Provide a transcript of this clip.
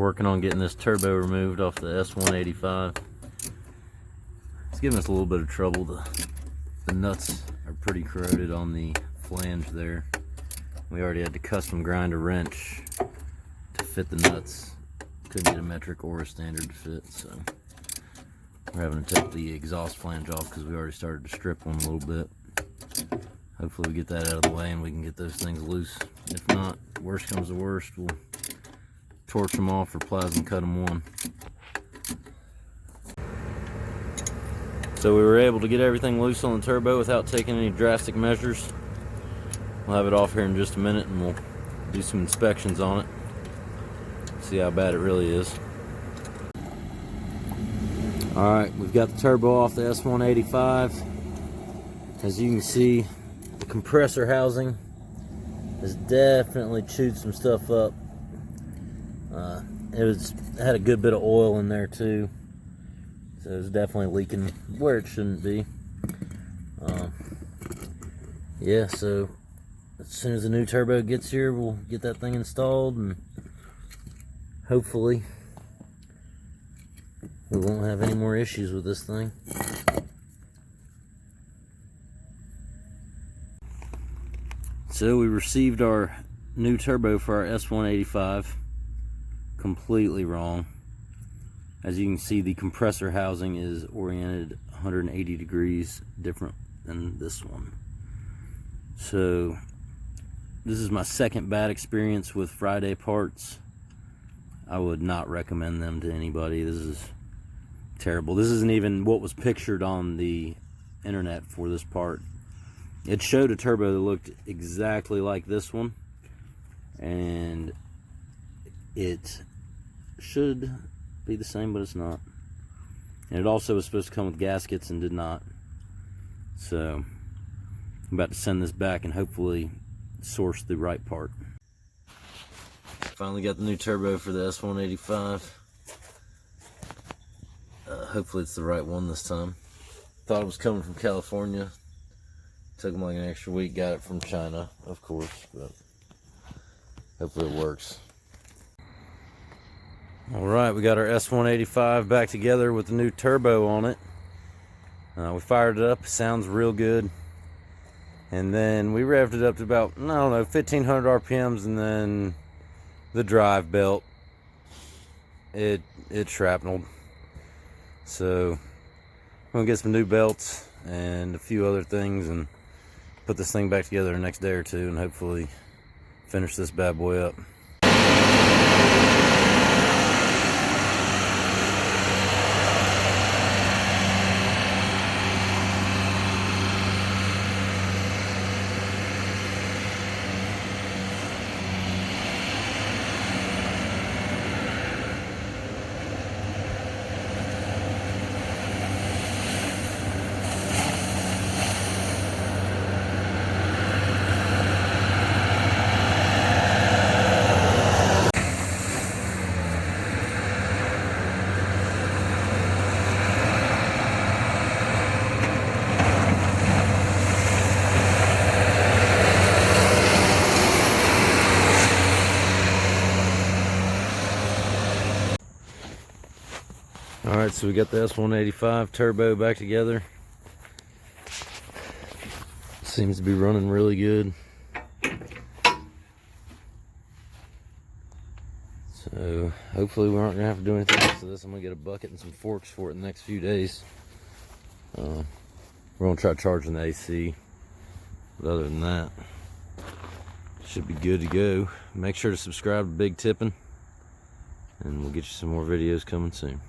working on getting this turbo removed off the S185. It's giving us a little bit of trouble. The nuts are pretty corroded on the flange there. We already had to custom grind a wrench to fit the nuts. Couldn't get a metric or a standard to fit, so we're having to take the exhaust flange off because we already started to strip one a little bit. Hopefully we get that out of the way and we can get those things loose. If not, worst comes to worst, we'll torch them off or plasma cut them one. So we were able to get everything loose on the turbo without taking any drastic measures. We'll have it off here in just a minute and we'll do some inspections on it. See how bad it really is. Alright, we've got the turbo off the S185. As you can see, the compressor housing has definitely chewed some stuff up. It had a good bit of oil in there too, so it's definitely leaking where it shouldn't be. Yeah, so as soon as the new turbo gets here, we'll get that thing installed and hopefully we won't have any more issues with this thing. So we received our new turbo for our S185 completely wrong. As you can see, the compressor housing is oriented 180 degrees different than this one. So this is my second bad experience with Friday parts. I would not recommend them to anybody. This is terrible. This isn't even what was pictured on the internet for this part. It showed a turbo that looked exactly like this one, and it should be the same, but it's not. And it also was supposed to come with gaskets and did not. So I'm about to send this back and hopefully source the right part. Finally got the new turbo for the S185. Hopefully it's the right one this time. Thought it was coming from California. Took them like an extra week. Got it from China, of course, but hopefully it works. Alright, we got our S185 back together with the new turbo on it. We fired it up. Sounds real good. And then we revved it up to about, I don't know, 1500 RPMs, and then the drive belt, it shrapneled. So I'm gonna get some new belts and a few other things and put this thing back together the next day or two and hopefully finish this bad boy up. Alright, so we got the S185 turbo back together. Seems to be running really good. So hopefully we aren't going to have to do anything else to this. I'm going to get a bucket and some forks for it in the next few days. We're going to try charging the AC. But other than that, should be good to go. Make sure to subscribe to Big Tippin', and we'll get you some more videos coming soon.